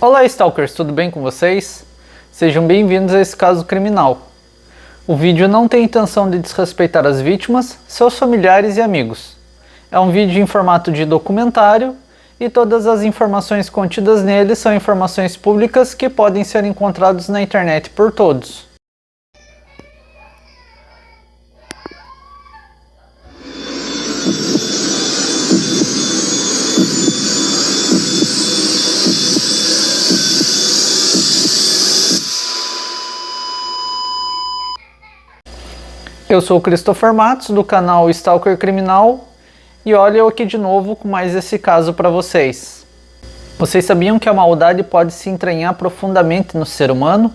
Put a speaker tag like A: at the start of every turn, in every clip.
A: Olá, Stalkers, tudo bem com vocês? Sejam bem-vindos a esse caso criminal. O vídeo não tem intenção de desrespeitar as vítimas, seus familiares e amigos. É um vídeo em formato de documentário e todas as informações contidas nele são informações públicas que podem ser encontradas na internet por todos. Eu sou o Christopher Matos, do canal Stalker Criminal, e olha eu aqui de novo com mais esse caso para vocês. Vocês sabiam que a maldade pode se entranhar profundamente no ser humano?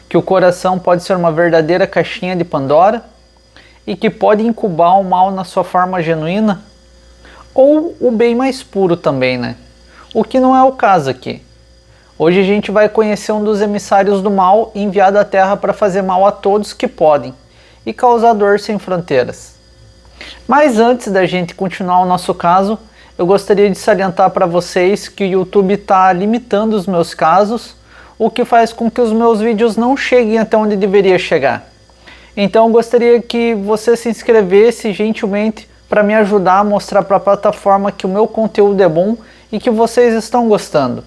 A: Que o coração pode ser uma verdadeira caixinha de Pandora? E que pode incubar o mal na sua forma genuína? Ou o bem mais puro também, né? O que não é o caso aqui. Hoje a gente vai conhecer um dos emissários do mal enviado à Terra para fazer mal a todos que podem e causar dor sem fronteiras. Mas antes da gente continuar o nosso caso, eu gostaria de salientar para vocês que o YouTube está limitando os meus casos, o que faz com que os meus vídeos não cheguem até onde deveria chegar. Então eu gostaria que você se inscrevesse gentilmente para me ajudar a mostrar para a plataforma que o meu conteúdo é bom e que vocês estão gostando.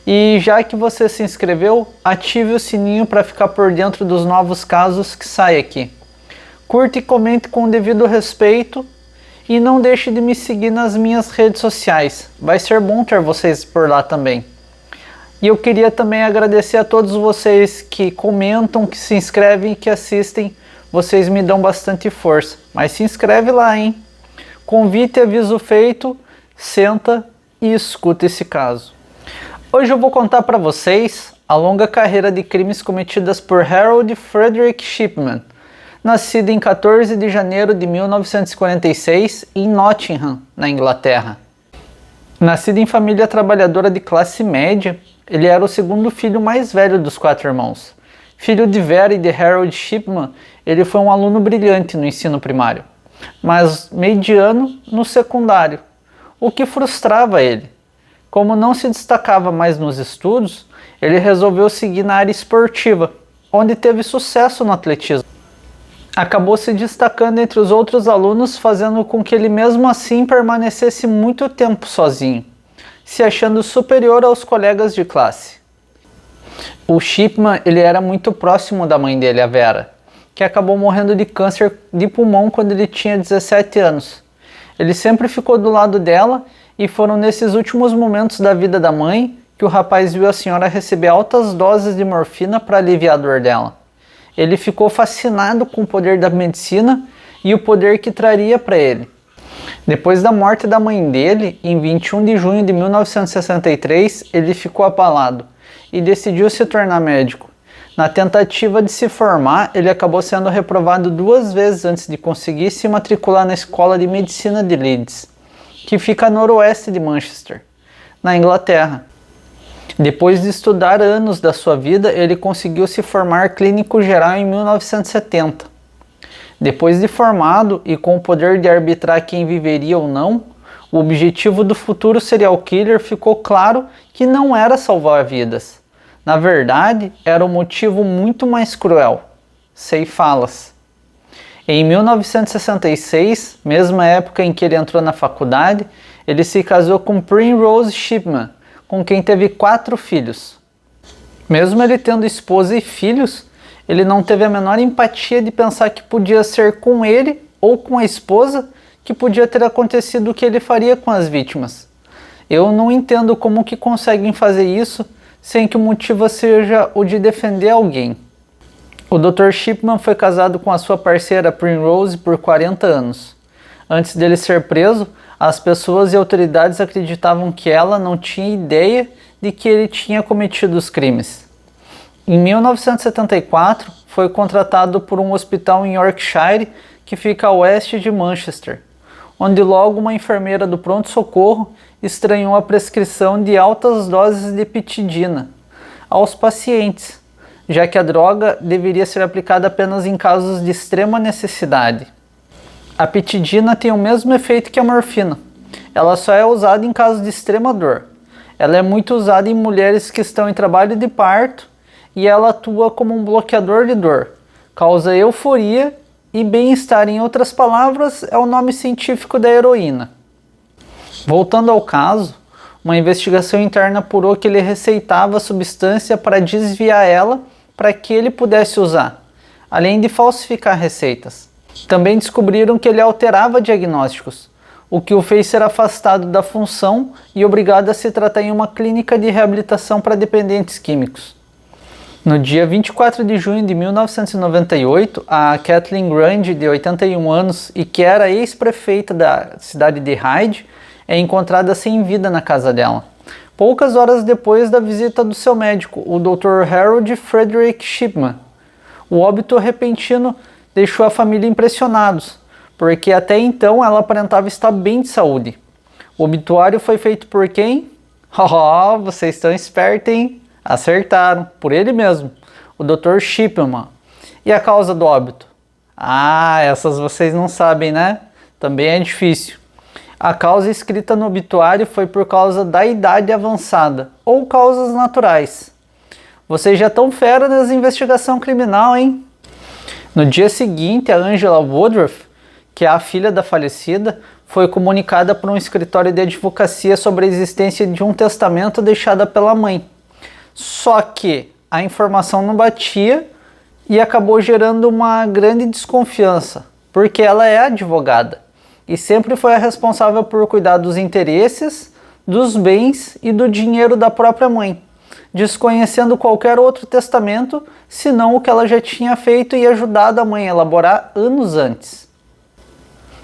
A: E já que você se inscreveu, ative o sininho para ficar por dentro dos novos casos que saem aqui. Curte e comente com o devido respeito e não deixe de me seguir nas minhas redes sociais. Vai ser bom ter vocês por lá também. E eu queria também agradecer a todos vocês que comentam, que se inscrevem e que assistem. Vocês me dão bastante força. Mas se inscreve lá, hein? Convite e aviso feito, senta e escuta esse caso. Hoje eu vou contar para vocês a longa carreira de crimes cometidas por Harold Frederick Shipman, nascido em 14 de janeiro de 1946 em Nottingham, na Inglaterra. Nascido em família trabalhadora de classe média, ele era o segundo filho mais velho dos 4 irmãos. Filho de Vera e de Harold Shipman, ele foi um aluno brilhante no ensino primário, mas mediano no secundário, o que frustrava ele. Como não se destacava mais nos estudos, ele resolveu seguir na área esportiva, onde teve sucesso no atletismo. Acabou se destacando entre os outros alunos, fazendo com que ele mesmo assim permanecesse muito tempo sozinho, se achando superior aos colegas de classe. O Shipman ele era muito próximo da mãe dele, a Vera, que acabou morrendo de câncer de pulmão quando ele tinha 17 anos. Ele sempre ficou do lado dela e foram nesses últimos momentos da vida da mãe que o rapaz viu a senhora receber altas doses de morfina para aliviar a dor dela. Ele ficou fascinado com o poder da medicina e o poder que traria para ele. Depois da morte da mãe dele, em 21 de junho de 1963, ele ficou abalado e decidiu se tornar médico. Na tentativa de se formar, ele acabou sendo reprovado 2 vezes antes de conseguir se matricular na Escola de Medicina de Leeds, que fica a noroeste de Manchester, na Inglaterra. Depois de estudar anos da sua vida, ele conseguiu se formar clínico geral em 1970. Depois de formado e com o poder de arbitrar quem viveria ou não, o objetivo do futuro serial killer ficou claro que não era salvar vidas. Na verdade, era um motivo muito mais cruel: ceifá-las. Em 1966, mesma época em que ele entrou na faculdade, ele se casou com Primrose Shipman, com quem teve 4 filhos. Mesmo ele tendo esposa e filhos, ele não teve a menor empatia de pensar que podia ser com ele ou com a esposa que podia ter acontecido o que ele faria com as vítimas. Eu não entendo como que conseguem fazer isso sem que o motivo seja o de defender alguém. O Dr. Shipman foi casado com a sua parceira Primrose por 40 anos. Antes dele ser preso, as pessoas e autoridades acreditavam que ela não tinha ideia de que ele tinha cometido os crimes. Em 1974, foi contratado por um hospital em Yorkshire, que fica a oeste de Manchester, onde logo uma enfermeira do pronto-socorro estranhou a prescrição de altas doses de pitidina aos pacientes, já que a droga deveria ser aplicada apenas em casos de extrema necessidade. A pitidina tem o mesmo efeito que a morfina. Ela só é usada em casos de extrema dor. Ela é muito usada em mulheres que estão em trabalho de parto e ela atua como um bloqueador de dor, causa euforia e bem-estar. Em outras palavras, é o nome científico da heroína. Voltando ao caso, uma investigação interna apurou que ele receitava a substância para desviar ela para que ele pudesse usar, além de falsificar receitas. Também descobriram que ele alterava diagnósticos, o que o fez ser afastado da função e obrigado a se tratar em uma clínica de reabilitação para dependentes químicos. No dia 24 de junho de 1998, a Kathleen Grande, de 81 anos e que era ex-prefeita da cidade de Hyde, é encontrada sem vida na casa dela, poucas horas depois da visita do seu médico, o Dr. Harold Frederick Shipman. O óbito repentino deixou a família impressionados, porque até então ela aparentava estar bem de saúde. O obituário foi feito por quem? Oh, vocês estão espertos, hein? Acertaram, por ele mesmo, o Dr. Shipman. E a causa do óbito? Ah, essas vocês não sabem, né? Também é difícil. A causa escrita no obituário foi por causa da idade avançada, ou causas naturais. Vocês já estão fera nas investigação criminal, hein? No dia seguinte, a Angela Woodruff, que é a filha da falecida, foi comunicada por um escritório de advocacia sobre a existência de um testamento deixado pela mãe. Só que a informação não batia e acabou gerando uma grande desconfiança, porque ela é advogada e sempre foi a responsável por cuidar dos interesses, dos bens e do dinheiro da própria mãe, desconhecendo qualquer outro testamento, senão o que ela já tinha feito e ajudado a mãe a elaborar anos antes.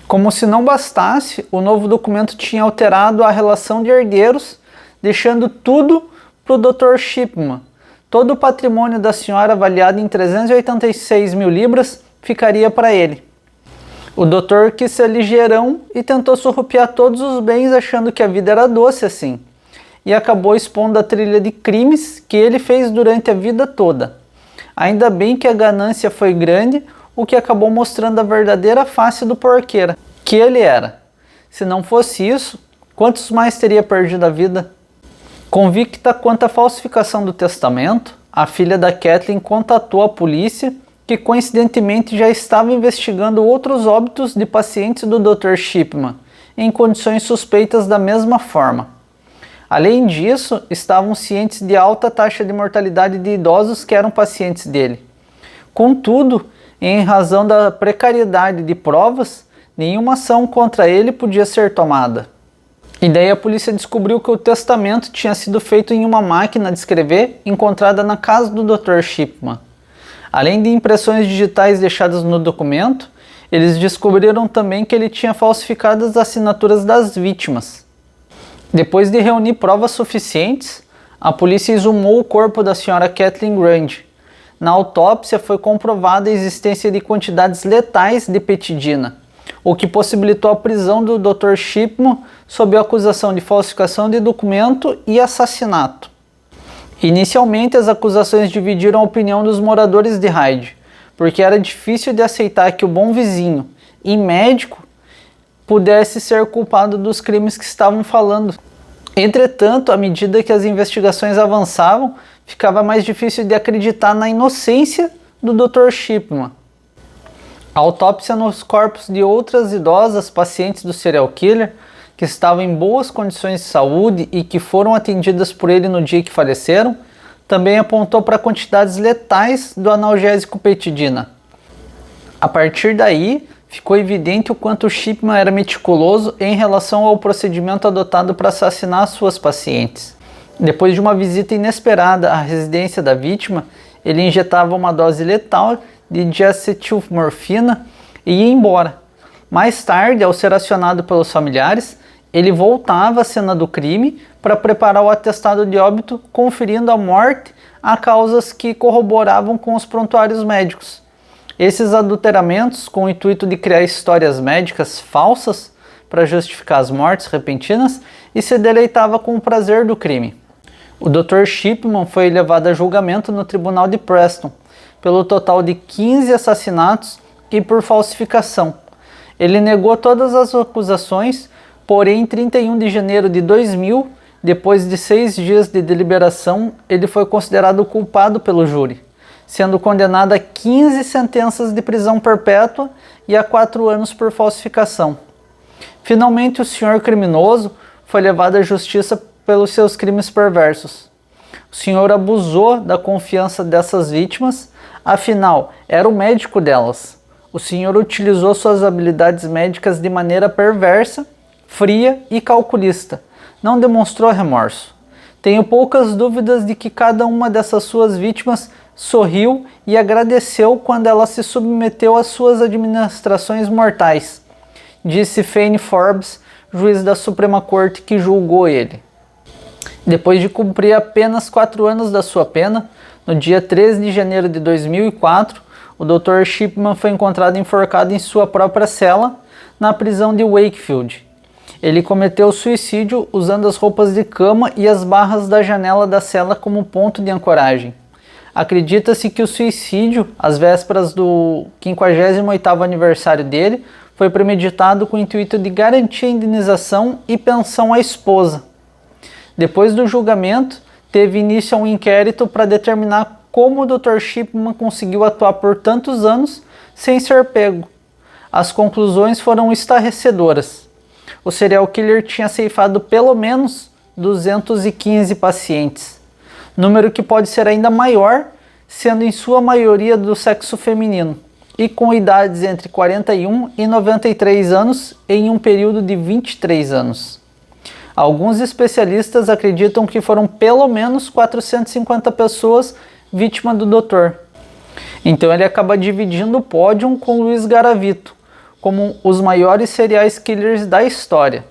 A: Como se não bastasse, o novo documento tinha alterado a relação de herdeiros, deixando tudo para o Dr. Shipman. Todo o patrimônio da senhora, avaliado em 386 mil libras, ficaria para ele. O doutor quis ser ligeirão e tentou surrupiar todos os bens, achando que a vida era doce assim, e acabou expondo a trilha de crimes que ele fez durante a vida toda. Ainda bem que a ganância foi grande, o que acabou mostrando a verdadeira face do porqueira, que ele era. Se não fosse isso, quantos mais teria perdido a vida? Convicta quanto à falsificação do testamento, a filha da Kathleen contatou a polícia, que coincidentemente já estava investigando outros óbitos de pacientes do Dr. Shipman, em condições suspeitas da mesma forma. Além disso, estavam cientes de alta taxa de mortalidade de idosos que eram pacientes dele. Contudo, em razão da precariedade de provas, nenhuma ação contra ele podia ser tomada. E daí a polícia descobriu que o testamento tinha sido feito em uma máquina de escrever encontrada na casa do Dr. Shipman. Além de impressões digitais deixadas no documento, eles descobriram também que ele tinha falsificado as assinaturas das vítimas. Depois de reunir provas suficientes, a polícia exumou o corpo da senhora Kathleen Grande. Na autópsia foi comprovada a existência de quantidades letais de petidina, o que possibilitou a prisão do Dr. Shipman sob a acusação de falsificação de documento e assassinato. Inicialmente, as acusações dividiram a opinião dos moradores de Hyde, porque era difícil de aceitar que o bom vizinho e médico pudesse ser culpado dos crimes que estavam falando. Entretanto, à medida que as investigações avançavam, ficava mais difícil de acreditar na inocência do Dr. Shipman. A autópsia nos corpos de outras idosas pacientes do serial killer, que estavam em boas condições de saúde e que foram atendidas por ele no dia que faleceram, também apontou para quantidades letais do analgésico petidina. A partir daí, ficou evidente o quanto Shipman era meticuloso em relação ao procedimento adotado para assassinar suas pacientes. Depois de uma visita inesperada à residência da vítima, ele injetava uma dose letal de diacetilmorfina e ia embora. Mais tarde, ao ser acionado pelos familiares, ele voltava à cena do crime para preparar o atestado de óbito, conferindo a morte a causas que corroboravam com os prontuários médicos. Esses adulteramentos, com o intuito de criar histórias médicas falsas para justificar as mortes repentinas, e se deleitava com o prazer do crime. O Dr. Shipman foi levado a julgamento no tribunal de Preston, pelo total de 15 assassinatos e por falsificação. Ele negou todas as acusações, porém em 31 de janeiro de 2000 Depois de 6 dias de deliberação, ele foi considerado culpado pelo júri, sendo condenado a 15 sentenças de prisão perpétua e a 4 anos por falsificação. Finalmente, o senhor criminoso foi levado à justiça pelos seus crimes perversos. O senhor abusou da confiança dessas vítimas, afinal, era o médico delas. O senhor utilizou suas habilidades médicas de maneira perversa, fria e calculista. Não demonstrou remorso. Tenho poucas dúvidas de que cada uma dessas suas vítimas sorriu e agradeceu quando ela se submeteu às suas administrações mortais, disse Fanny Forbes, juiz da Suprema Corte que julgou ele. Depois de cumprir apenas 4 anos da sua pena, no dia 13 de janeiro de 2004, o Dr. Shipman foi encontrado enforcado em sua própria cela, na prisão de Wakefield. Ele cometeu suicídio usando as roupas de cama e as barras da janela da cela como ponto de ancoragem. Acredita-se que o suicídio, às vésperas do 58º aniversário dele, foi premeditado com o intuito de garantir a indenização e pensão à esposa. Depois do julgamento, teve início um inquérito para determinar como o Dr. Shipman conseguiu atuar por tantos anos sem ser pego. As conclusões foram estarrecedoras. O serial killer tinha ceifado pelo menos 215 pacientes, número que pode ser ainda maior, sendo em sua maioria do sexo feminino, e com idades entre 41 e 93 anos em um período de 23 anos. Alguns especialistas acreditam que foram pelo menos 450 pessoas vítimas do doutor. Então ele acaba dividindo o pódio com Luiz Garavito, como os maiores serial killers da história.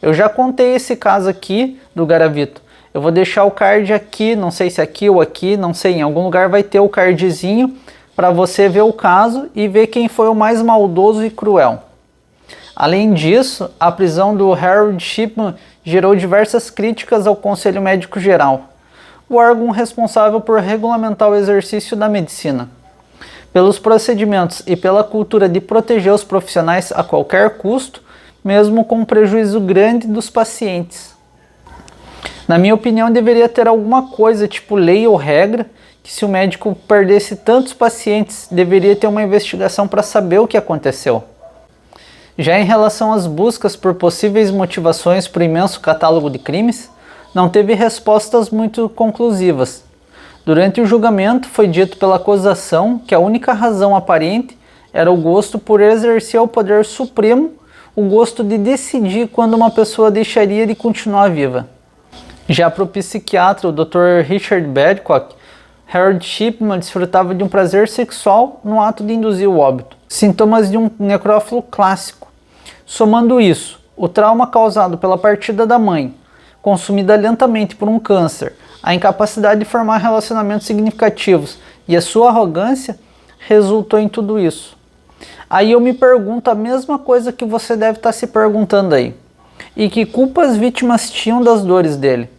A: Eu já contei esse caso aqui do Garavito. Eu vou deixar o card aqui, não sei se aqui ou aqui, não sei, em algum lugar vai ter o cardzinho para você ver o caso e ver quem foi o mais maldoso e cruel. Além disso, a prisão do Harold Shipman gerou diversas críticas ao Conselho Médico Geral, o órgão responsável por regulamentar o exercício da medicina. Pelos procedimentos e pela cultura de proteger os profissionais a qualquer custo, mesmo com um prejuízo grande dos pacientes. Na minha opinião, deveria ter alguma coisa, tipo lei ou regra, que se o médico perdesse tantos pacientes, deveria ter uma investigação para saber o que aconteceu. Já em relação às buscas por possíveis motivações para o imenso catálogo de crimes, não teve respostas muito conclusivas. Durante o julgamento, foi dito pela acusação que a única razão aparente era o gosto por exercer o poder supremo, o gosto de decidir quando uma pessoa deixaria de continuar viva. Já para o psiquiatra, o Dr. Richard Badcock, Harold Shipman desfrutava de um prazer sexual no ato de induzir o óbito, sintomas de um necrófilo clássico. Somando isso, o trauma causado pela partida da mãe, consumida lentamente por um câncer, a incapacidade de formar relacionamentos significativos e a sua arrogância, resultou em tudo isso. Aí eu me pergunto a mesma coisa que você deve estar se perguntando aí. E que culpa as vítimas tinham das dores dele?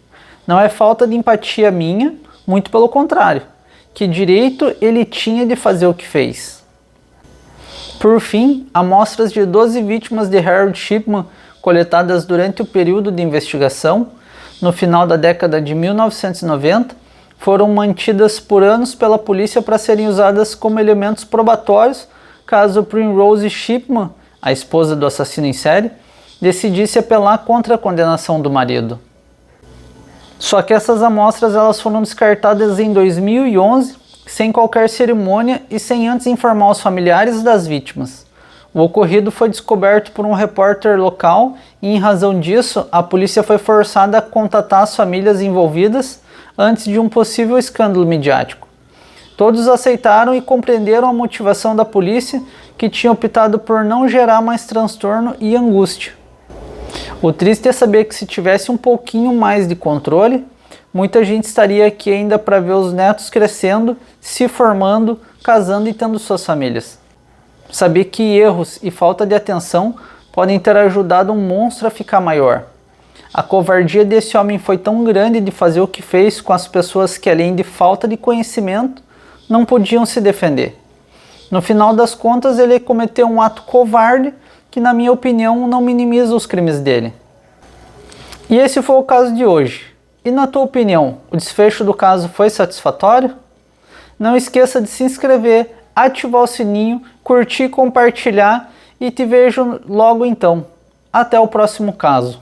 A: Não é falta de empatia minha, muito pelo contrário. Que direito ele tinha de fazer o que fez? Por fim, amostras de 12 vítimas de Harold Shipman coletadas durante o período de investigação, no final da década de 1990, foram mantidas por anos pela polícia para serem usadas como elementos probatórios caso Primrose Shipman, a esposa do assassino em série, decidisse apelar contra a condenação do marido. Só que essas amostras elas foram descartadas em 2011, sem qualquer cerimônia e sem antes informar os familiares das vítimas. O ocorrido foi descoberto por um repórter local e, em razão disso, a polícia foi forçada a contatar as famílias envolvidas antes de um possível escândalo midiático. Todos aceitaram e compreenderam a motivação da polícia, que tinha optado por não gerar mais transtorno e angústia. O triste é saber que se tivesse um pouquinho mais de controle, muita gente estaria aqui ainda para ver os netos crescendo, se formando, casando e tendo suas famílias. Saber que erros e falta de atenção podem ter ajudado um monstro a ficar maior. A covardia desse homem foi tão grande de fazer o que fez com as pessoas que, além de falta de conhecimento, não podiam se defender. No final das contas, ele cometeu um ato covarde que, na minha opinião, não minimiza os crimes dele. E esse foi o caso de hoje. E na tua opinião, o desfecho do caso foi satisfatório? Não esqueça de se inscrever, ativar o sininho, curtir, compartilhar e te vejo logo então. Até o próximo caso.